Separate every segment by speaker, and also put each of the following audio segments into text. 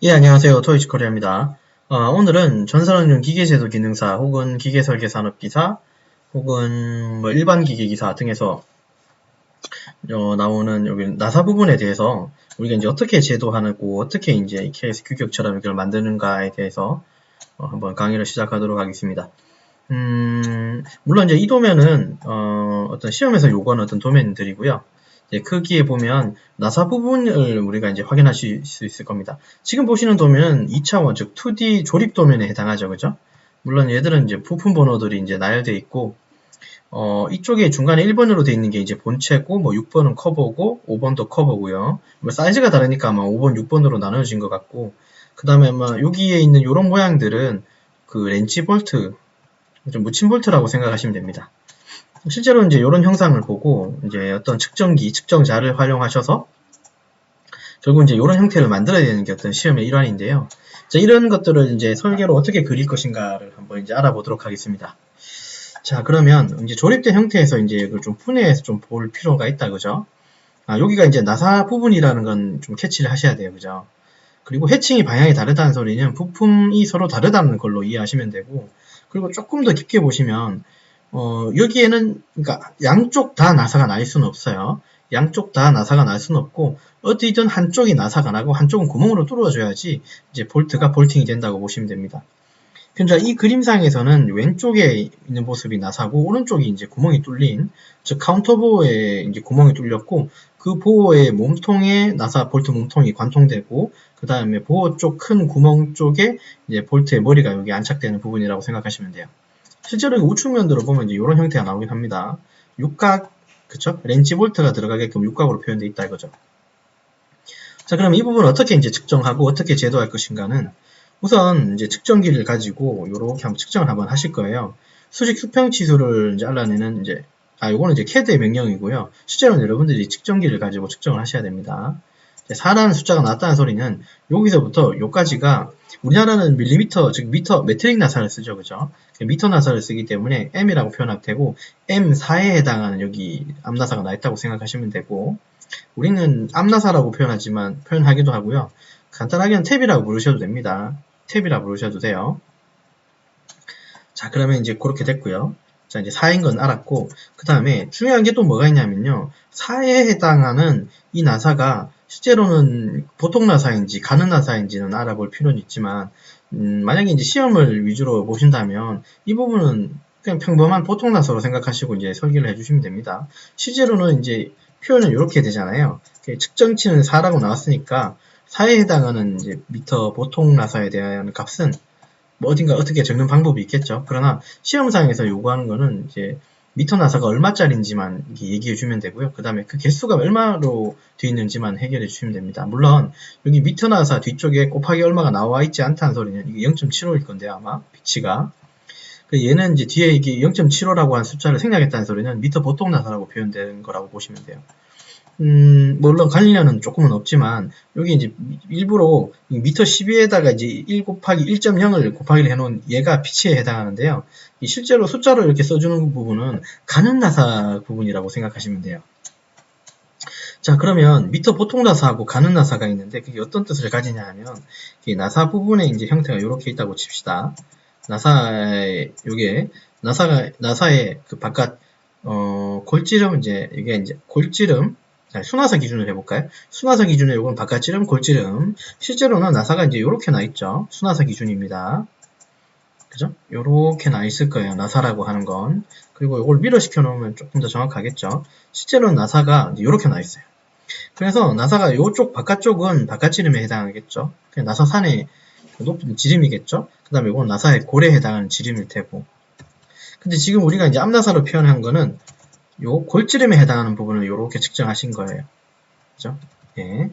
Speaker 1: 예, 안녕하세요. 토이치 코리아입니다. 오늘은 전산응용 기계제도 기능사 혹은 기계설계 산업기사 혹은 뭐 일반 기계기사 등에서 나오는 여기 나사 부분에 대해서 우리가 이제 어떻게 제도하고 어떻게 이제 KS 규격처럼 이걸 만드는가에 대해서 한번 강의를 시작하도록 하겠습니다. 물론 이제 이 도면은 어떤 시험에서 요구하는 어떤 도면들이고요. 이제 크기에 보면 나사 부분을 우리가 이제 확인하실 수 있을 겁니다. 지금 보시는 도면은 2차원, 즉 2D 조립 도면에 해당하죠, 그죠? 물론 얘들은 이제 부품 번호들이 이제 나열되어 있고, 이쪽에 중간에 1번으로 되어 있는 게 이제 본체고, 뭐 6번은 커버고, 5번도 커버고요. 뭐 사이즈가 다르니까 아마 5번, 6번으로 나눠진 것 같고, 그 다음에 아마 여기에 있는 이런 모양들은 그 렌치 볼트, 좀 묻힌 볼트라고 생각하시면 됩니다. 실제로 이제 이런 형상을 보고 이제 어떤 측정기, 측정자를 활용하셔서 결국 이제 이런 형태를 만들어야 되는 게 어떤 시험의 일환인데요. 자, 이런 것들을 이제 설계로 어떻게 그릴 것인가를 한번 이제 알아보도록 하겠습니다. 자, 그러면 이제 조립된 형태에서 이제 이걸 좀 분해해서 좀 볼 필요가 있다, 그죠? 여기가 이제 나사 부분이라는 건 좀 캐치를 하셔야 돼요, 그죠? 그리고 해칭이 방향이 다르다는 소리는 부품이 서로 다르다는 걸로 이해하시면 되고, 그리고 조금 더 깊게 보시면 여기에는 그러니까 양쪽 다 나사가 날 수는 없어요. 양쪽 다 나사가 날 수는 없고 어디든 한쪽이 나사가 나고 한쪽은 구멍으로 뚫어줘야지 이제 볼트가 볼팅이 된다고 보시면 됩니다. 그러니까 이 그림상에서는 왼쪽에 있는 모습이 나사고 오른쪽이 이제 구멍이 뚫린 즉 카운터 보호에 이제 구멍이 뚫렸고 그 보호의 몸통에 나사 볼트 몸통이 관통되고 그 다음에 보호 쪽 큰 구멍 쪽에 이제 볼트의 머리가 여기 안착되는 부분이라고 생각하시면 돼요. 실제로 우측면으로 보면 이제 이런 형태가 나오긴 합니다. 육각, 그쵸? 렌치 볼트가 들어가게끔 육각으로 표현되어 있다 이거죠. 자, 그럼 이 부분을 어떻게 이제 측정하고 어떻게 제도할 것인가는 우선 이제 측정기를 가지고 이렇게 한번 측정을 한번 하실 거예요. 수직 수평 치수를 이제 알아내는 이제 요거는 이제 CAD의 명령이고요. 실제로는 여러분들이 측정기를 가지고 측정을 하셔야 됩니다. 4라는 숫자가 나왔다는 소리는 여기서부터 여기까지가 우리나라는 밀리미터, 즉 미터, 메트릭 나사를 쓰죠. 그죠? 미터 나사를 쓰기 때문에 M이라고 표현할 테고 M4에 해당하는 여기 앞나사가 나 있다고 생각하시면 되고 우리는 앞나사라고 표현하기도 하고요. 간단하게는 탭이라고 부르셔도 됩니다. 탭이라고 부르셔도 돼요. 자, 그러면 이제 그렇게 됐고요. 자, 이제 4인 건 알았고, 그 다음에 중요한 게 또 뭐가 있냐면요. 4에 해당하는 이 나사가 실제로는 보통 나사인지 가는 나사인지는 알아볼 필요는 있지만, 만약에 이제 시험을 위주로 보신다면, 이 부분은 그냥 평범한 보통 나사로 생각하시고 이제 설계를 해주시면 됩니다. 실제로는 이제 표현은 이렇게 되잖아요. 측정치는 4라고 나왔으니까, 4에 해당하는 이제 미터 보통 나사에 대한 값은 뭐 어딘가 어떻게 적는 방법이 있겠죠. 그러나 시험상에서 요구하는 거는 이제 미터 나사가 얼마짜리인지만 얘기해 주면 되고요. 그 다음에 그 개수가 얼마로 되어 있는지만 해결해 주시면 됩니다. 물론 여기 미터 나사 뒤쪽에 곱하기 얼마가 나와 있지 않다는 소리는 이게 0.75일 건데요. 아마 비치가. 얘는 이제 뒤에 이게 0.75라고 한 숫자를 생략했다는 소리는 미터 보통 나사라고 표현되는 거라고 보시면 돼요. 물론 관련은 조금은 없지만, 여기 이제 일부러 미터 12에다가 이제 1 곱하기 1.0을 곱하기를 해놓은 얘가 피치에 해당하는데요. 실제로 숫자로 이렇게 써주는 부분은 가는 나사 부분이라고 생각하시면 돼요. 자, 그러면 미터 보통 나사하고 가는 나사가 있는데, 그게 어떤 뜻을 가지냐 하면, 나사 부분의 이제 형태가 이렇게 있다고 칩시다. 나사의 그 바깥, 골지름, 이게 이제 골지름, 순화사 기준으로 해볼까요? 순화사 기준에 이건 바깥지름, 골지름. 실제로는 나사가 이제 요렇게 나 있죠. 순화사 기준입니다. 그죠? 요렇게 나 있을 거예요. 나사라고 하는 건. 그리고 이걸 미러시켜 놓으면 조금 더 정확하겠죠. 실제로는 나사가 요렇게 나 있어요. 그래서 나사가 요쪽 바깥쪽은 바깥지름에 해당하겠죠. 그냥 나사산의 높은 지름이겠죠. 그 다음에 이건 나사의 골에 해당하는 지름일 테고. 근데 지금 우리가 이제 앞나사로 표현한 거는 요 골지름에 해당하는 부분을 이렇게 측정하신 거예요. 그죠? 예.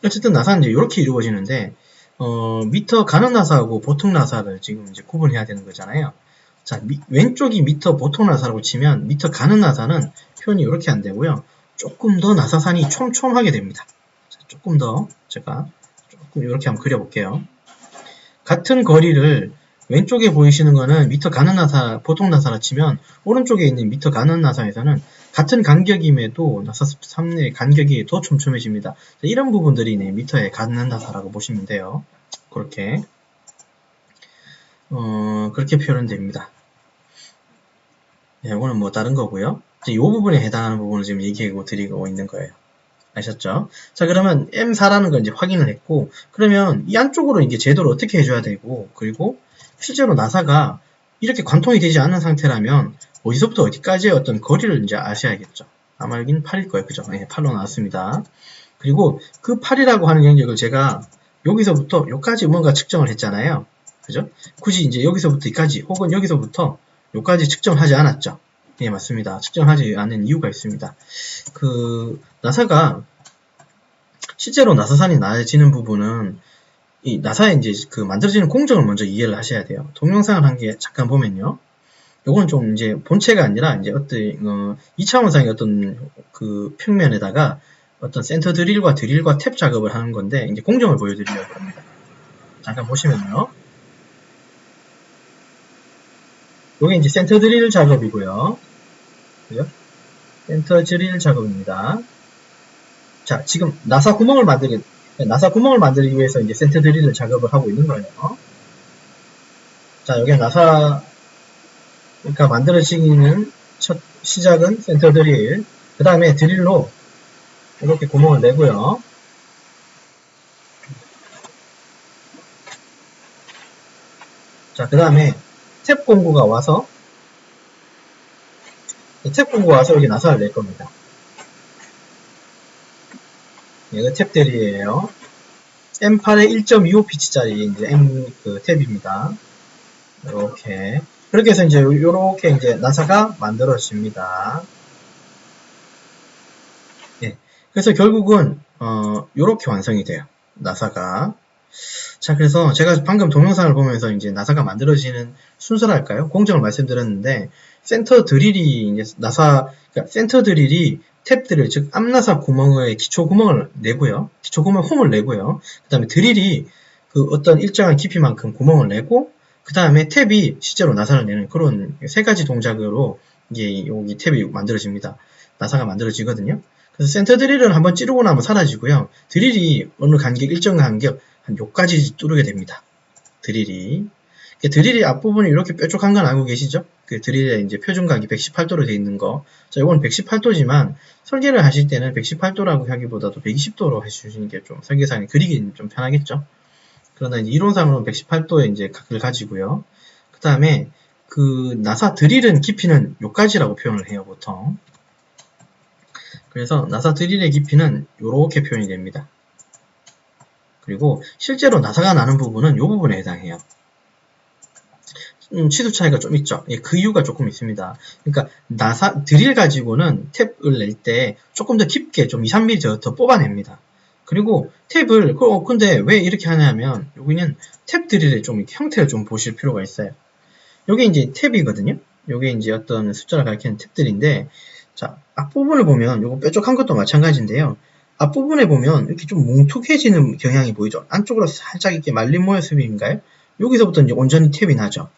Speaker 1: 어쨌든 나사는 이제 이렇게 이루어지는데, 미터 가는 나사하고 보통 나사를 지금 이제 구분해야 되는 거잖아요. 자, 왼쪽이 미터 보통 나사라고 치면, 미터 가는 나사는 표현이 이렇게 안 되고요. 조금 더 나사산이 촘촘하게 됩니다. 자, 조금 더, 제가 조금 이렇게 한번 그려볼게요. 같은 거리를 왼쪽에 보이시는 거는 미터 가는 나사, 보통 나사라 치면 오른쪽에 있는 미터 가는 나사에서는 같은 간격임에도 나사 3의 간격이 더 촘촘해집니다. 이런 부분들이 미터에 가는 나사라고 보시면 돼요. 그렇게 그렇게 표현됩니다. 네, 이거는 뭐 다른 거고요. 이제 이 부분에 해당하는 부분을 지금 얘기하고 드리고 있는 거예요. 아셨죠? 자, 그러면 M4라는 걸 이제 확인을 했고, 그러면 이 안쪽으로 이제 제도를 어떻게 해줘야 되고, 그리고 실제로 나사가 이렇게 관통이 되지 않는 상태라면 어디서부터 어디까지의 어떤 거리를 이제 아셔야겠죠. 아마 여기는 8일 거예요. 그죠? 네, 8로 나왔습니다. 그리고 그 8이라고 하는 영역을 제가 여기서부터 여기까지 뭔가 측정을 했잖아요. 그죠? 굳이 이제 여기서부터 여기까지 혹은 여기서부터 여기까지 측정하지 않았죠. 예, 맞습니다. 측정하지 않은 이유가 있습니다. 나사가 실제로 나사산이 나눠지는 부분은 이 나사에 이제 만들어지는 공정을 먼저 이해를 하셔야 돼요. 동영상을 한 게 잠깐 보면요. 요거는 좀 이제 본체가 아니라 이제 어떤 2차원상의 어떤 평면에다가 어떤 센터 드릴과 탭 작업을 하는 건데 이제 공정을 보여드리려고 합니다. 잠깐 보시면요. 요게 이제 센터 드릴 작업이고요. 그죠? 센터 드릴 작업입니다. 자, 지금 나사 구멍을 만들기 위해서 이제 센터 드릴을 작업을 하고 있는 거예요. 자, 여기 나사, 그러니까 만들어지는 첫 시작은 센터 드릴, 그 다음에 드릴로 이렇게 구멍을 내고요. 자, 그 다음에 탭 공구가 와서 여기 나사를 낼 겁니다. 얘가 탭 드릴이에요. M8의 1.25피치짜리 이제 탭입니다. 이렇게. 그렇게 해서 이제 요렇게 이제 나사가 만들어집니다. 예. 그래서 결국은 요렇게 완성이 돼요. 나사가. 자, 그래서 제가 방금 동영상을 보면서 이제 나사가 만들어지는 순서랄까요? 공정을 말씀드렸는데 센터 드릴이 이제 그러니까 센터 드릴이 탭 드릴, 즉 앞나사 구멍의 기초 구멍을 내고요. 기초 구멍 홈을 내고요. 그다음에 드릴이 어떤 일정한 깊이만큼 구멍을 내고 그 다음에 탭이 실제로 나사를 내는 그런 세 가지 동작으로 이게 여기 탭이 만들어집니다. 나사가 만들어지거든요. 그래서 센터 드릴은 한번 찌르고 나면 사라지고요. 드릴이 어느 간격, 일정 간격, 한 요까지 뚫게 됩니다. 드릴이 앞부분이 이렇게 뾰족한 건 알고 계시죠? 그 드릴에 이제 표준각이 118도로 되어 있는 거. 자, 이건 118도지만 설계를 하실 때는 118도라고 하기보다도 120도로 해주시는 게 좀 설계상에 그리기 좀 편하겠죠? 그러나 이제 이론상으로는 118도의 이제 각을 가지고요. 그 다음에 나사 드릴은 깊이는 요까지라고 표현을 해요, 보통. 그래서 나사 드릴의 깊이는 요렇게 표현이 됩니다. 그리고 실제로 나사가 나는 부분은 요 부분에 해당해요. 치수 차이가 좀 있죠. 예, 그 이유가 조금 있습니다. 그러니까 드릴 가지고는 탭을 낼 때 조금 더 깊게 좀 2, 3mm 더 뽑아냅니다. 그리고 탭을 근데 왜 이렇게 하냐면 여기는 탭 드릴의 좀 형태를 좀 보실 필요가 있어요. 여기 이제 탭이거든요. 여기 이제 어떤 숫자를 가리키는 탭들인데 자, 앞부분을 보면 요거 뾰족한 것도 마찬가지인데요. 앞부분에 보면 이렇게 좀 뭉툭해지는 경향이 보이죠. 안쪽으로 살짝 이렇게 말린 모습인가요? 여기서부터 이제 온전히 탭이 나죠.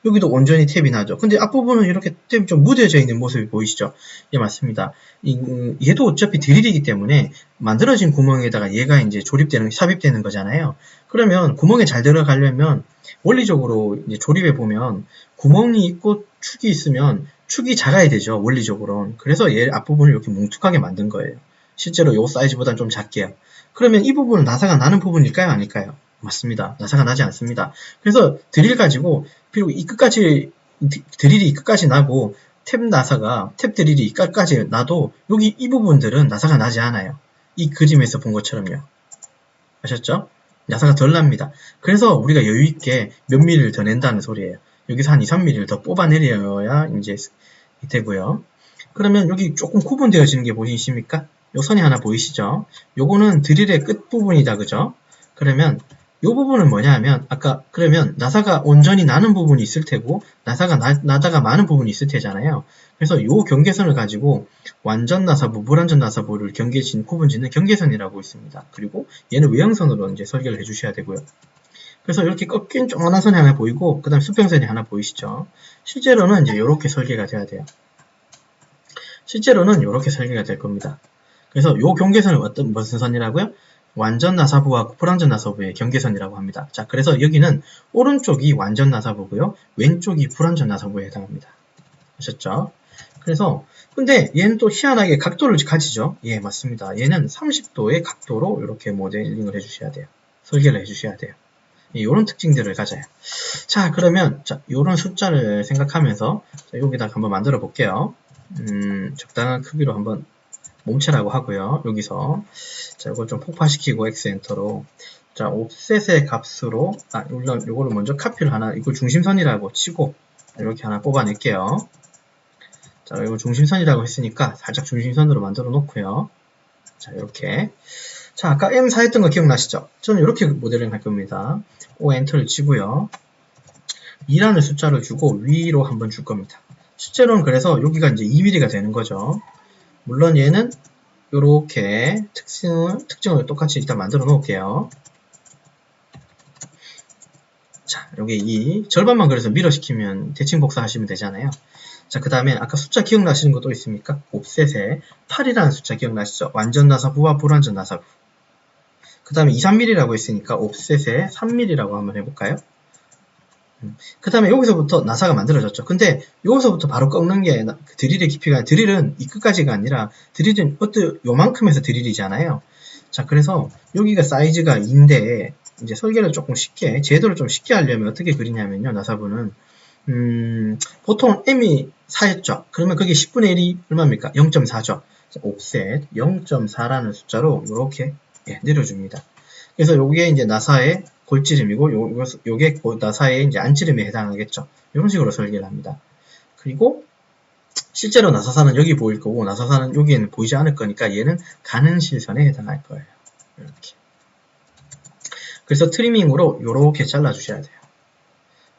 Speaker 1: 여기도 온전히 탭이 나죠. 근데 앞부분은 이렇게 탭이 좀 무뎌져 있는 모습이 보이시죠? 예, 맞습니다. 얘도 어차피 드릴이기 때문에 만들어진 구멍에다가 얘가 이제 삽입되는 거잖아요. 그러면 구멍에 잘 들어가려면 원리적으로 이제 조립해 보면 구멍이 있고 축이 있으면 축이 작아야 되죠. 원리적으로. 그래서 얘 앞부분을 이렇게 뭉툭하게 만든 거예요. 실제로 요 사이즈보다는 좀 작게요. 그러면 이 부분은 나사가 나는 부분일까요? 아닐까요? 맞습니다. 나사가 나지 않습니다. 그래서 드릴 가지고 비록 드릴이 이 끝까지 나고 탭 드릴이 이 끝까지 나도 여기 이 부분들은 나사가 나지 않아요. 이 그림에서 본 것처럼요. 아셨죠? 나사가 덜 납니다. 그래서 우리가 여유있게 몇 mm를 더 낸다는 소리예요. 여기서 한 2, 3mm를 더 뽑아내려야 이제 되고요. 그러면 여기 조금 구분되어지는 게 보이십니까? 요 선이 하나 보이시죠? 요거는 드릴의 끝부분이다, 그죠? 그러면 요 부분은 뭐냐 하면 그러면 나사가 온전히 나는 부분이 있을 테고 나사가 나다가 많은 부분이 있을 테잖아요. 그래서 요 경계선을 가지고 완전 나사부, 불완전 나사부를 구분짓는 경계선이라고 있습니다. 그리고 얘는 외형선으로 이제 설계를 해주셔야 되고요. 그래서 이렇게 꺾인 조그만한 선이 하나 보이고 그 다음 수평선이 하나 보이시죠? 실제로는 이제 이렇게 설계가 돼야 돼요. 실제로는 이렇게 설계가 될 겁니다. 그래서 요 경계선은 무슨 선이라고요? 완전 나사부와 불완전 나사부의 경계선이라고 합니다. 자, 그래서 여기는 오른쪽이 완전 나사부고요. 왼쪽이 불완전 나사부에 해당합니다. 아셨죠? 그래서 근데 얘는 또 희한하게 각도를 가지죠. 예, 맞습니다. 얘는 30도의 각도로 이렇게 모델링을 해주셔야 돼요. 설계를 해주셔야 돼요. 이런 특징들을 가져요. 자, 그러면 자, 이런 숫자를 생각하면서 자, 여기다가 한번 만들어 볼게요. 적당한 크기로 한번 몸체라고 하고요. 여기서 자, 이걸 좀 폭파시키고 X 엔터로 자, 옵셋의 값으로 물론 이거를 먼저 카피를 하나 이걸 중심선이라고 치고 이렇게 하나 뽑아낼게요. 자, 이거 중심선이라고 했으니까 살짝 중심선으로 만들어 놓고요. 자, 이렇게. 자, 아까 M4 했던 거 기억나시죠? 저는 이렇게 모델링 할 겁니다. O 엔터를 치고요. 2라는 숫자를 주고 위로 한번 줄 겁니다. 실제로는 그래서 여기가 이제 2mm가 되는 거죠. 물론 얘는 이렇게 특징을 똑같이 일단 만들어 놓을게요. 자, 여기 이 절반만 그래서 밀어시키면 대칭 복사하시면 되잖아요. 자, 그 다음에 아까 숫자 기억나시는 거 또 있습니까? 옵셋에 8이라는 숫자 기억나시죠? 완전 나사부와 불완전 나사부. 그 다음에 2, 3mm라고 했으니까 옵셋에 3mm라고 한번 해볼까요? 그 다음에 여기서부터 나사가 만들어졌죠. 근데 여기서부터 바로 꺾는 게 드릴의 깊이가, 드릴은 이 끝까지가 아니라 드릴은 요만큼에서 드릴이잖아요. 자, 그래서 여기가 사이즈가 2인데 이제 설계를 조금 쉽게, 제도를 좀 쉽게 하려면 어떻게 그리냐면요. 나사부는 보통 M이 4였죠. 그러면 그게 10분의 1이 얼마입니까? 0.4죠. 옵셋 0.4라는 숫자로 이렇게 내려줍니다. 그래서 요게 이제 나사의 골지름이고 요게 나사의 이제 안지름에 해당하겠죠. 이런 식으로 설계를 합니다. 그리고 실제로 나사선은 여기 보일 거고 나사선은 여기에는 보이지 않을 거니까 얘는 가는 실선에 해당할 거예요. 이렇게. 그래서 트리밍으로 요렇게 잘라 주셔야 돼요.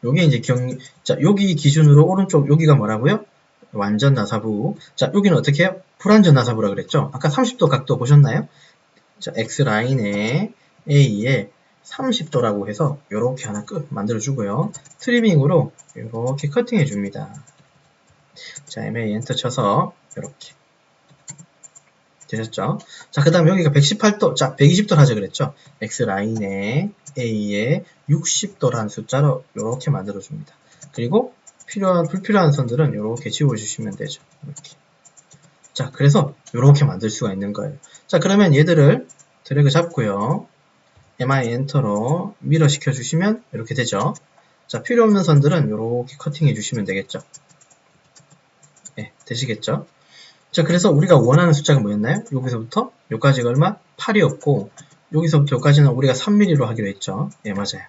Speaker 1: 요게 이제 자, 여기 기준으로 오른쪽 여기가 뭐라고요? 완전 나사부. 자, 여기는 어떻게 해요? 불완전 나사부라 그랬죠? 아까 30도 각도 보셨나요? 자, X라인에 A에 30도라고 해서 요렇게 하나 만들어 주고요. 트리밍으로 요렇게 커팅해 줍니다. 자, MA 엔터 쳐서 요렇게 되셨죠? 자, 그 다음에 여기가 118도, 자, 120도 하자 그랬죠? X라인에 A에 60도라는 숫자로 이렇게 만들어줍니다. 그리고 불필요한 선들은 이렇게 지워주시면 되죠. 이렇게. 자, 그래서 이렇게 만들 수가 있는 거예요. 자, 그러면 얘들을 드래그 잡고요. MI 엔터로 밀어 시켜주시면 이렇게 되죠. 자, 필요 없는 선들은 이렇게 커팅해 주시면 되겠죠. 네, 되시겠죠? 자, 그래서 우리가 원하는 숫자가 뭐였나요? 여기서부터 여기까지가 얼마? 8이었고 여기서부터 여기까지는 우리가 3mm로 하기로 했죠. 예, 맞아요.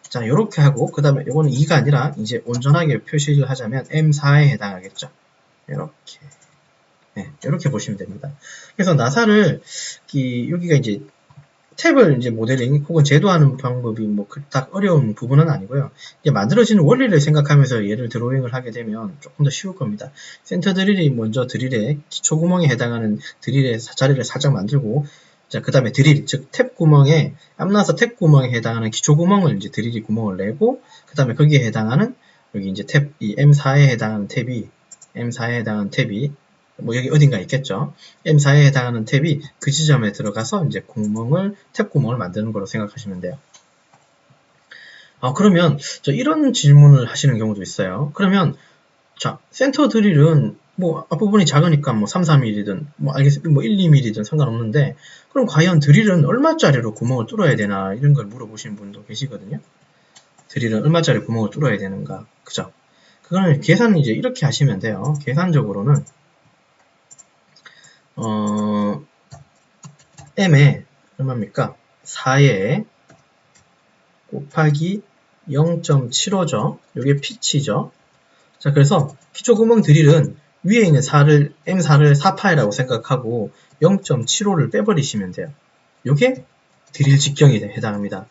Speaker 1: 자, 이렇게 하고 그 다음에 이거는 2가 아니라 이제 온전하게 표시를 하자면 M4에 해당하겠죠. 이렇게. 네, 이렇게 보시면 됩니다. 그래서 나사를 여기가 이제 탭을 이제 모델링 혹은 제도하는 방법이 뭐 그닥 어려운 부분은 아니고요. 이제 만들어지는 원리를 생각하면서 얘를 드로잉을 하게 되면 조금 더 쉬울 겁니다. 센터 드릴이 먼저 드릴의 기초 구멍에 해당하는 드릴의 자리를 살짝 만들고, 자, 그 다음에 드릴, 즉 탭 구멍에 앞나사 탭 구멍에 해당하는 기초 구멍을 이제 드릴이 구멍을 내고, 그 다음에 거기에 해당하는 여기 이제 탭, 이 M4에 해당하는 탭이 뭐 여기 어딘가 있겠죠. M4에 해당하는 탭이 그 지점에 들어가서 이제 탭 구멍을 만드는 걸로 생각하시면 돼요. 그러면 이런 질문을 하시는 경우도 있어요. 그러면 자, 센터 드릴은 뭐 앞부분이 작으니까 뭐 3, 4mm든 뭐 알겠습니다. 뭐 1, 2mm든 상관없는데 그럼 과연 드릴은 얼마짜리로 구멍을 뚫어야 되나 이런 걸 물어보시는 분도 계시거든요. 드릴은 얼마짜리 구멍을 뚫어야 되는가, 그죠? 그거는 계산은 이제 이렇게 하시면 돼요. 계산적으로는 M에 얼마입니까? 4에 곱하기 0.75죠. 이게 피치죠. 자, 그래서 기초구멍 드릴은 위에 있는 M4를 4파이라고 생각하고 0.75를 빼버리시면 돼요. 이게 드릴 직경에 해당합니다.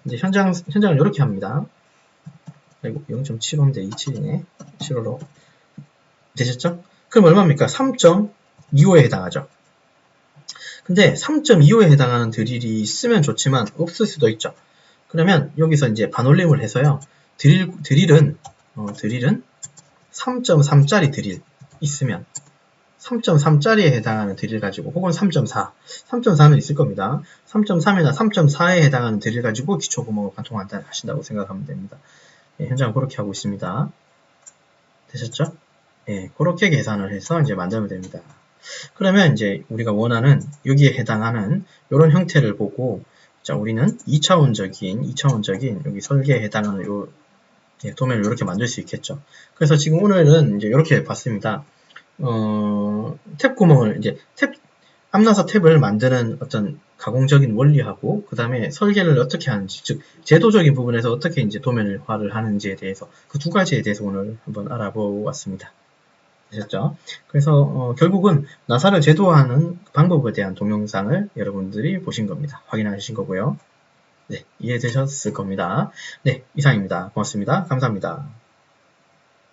Speaker 1: 이제 현장을 이렇게 합니다. 아이고, 0.75인데 27이네. 7호로. 되셨죠? 그럼 얼마입니까? 3.25에 해당하죠. 근데 3.25에 해당하는 드릴이 있으면 좋지만 없을 수도 있죠. 그러면 여기서 이제 반올림을 해서요. 드릴은 3.3짜리 드릴 있으면 3.3짜리에 해당하는 들을 가지고 혹은 3.4, 3.4는 있을 겁니다. 3.3이나 3.4에 해당하는 들을 가지고 기초 구멍을 관통하신다고 생각하면 됩니다. 예, 현장은 그렇게 하고 있습니다. 되셨죠? 예, 그렇게 계산을 해서 이제 만들면 됩니다. 그러면 이제 우리가 원하는 여기에 해당하는 이런 형태를 보고, 자, 우리는 2차원적인 여기 설계에 해당하는 요 도면을 이렇게 만들 수 있겠죠. 그래서 지금 오늘은 이제 이렇게 봤습니다. 탭 구멍을 이제 앞나서 탭을 만드는 어떤 가공적인 원리하고, 그 다음에 설계를 어떻게 하는지, 즉 제도적인 부분에서 어떻게 이제 도면화를 하는지에 대해서 그 두 가지에 대해서 오늘 한번 알아보았습니다. 되셨죠? 그래서 결국은 나사를 제도하는 방법에 대한 동영상을 여러분들이 보신 겁니다. 확인하신 거고요. 네, 이해되셨을 겁니다. 네, 이상입니다. 고맙습니다. 감사합니다.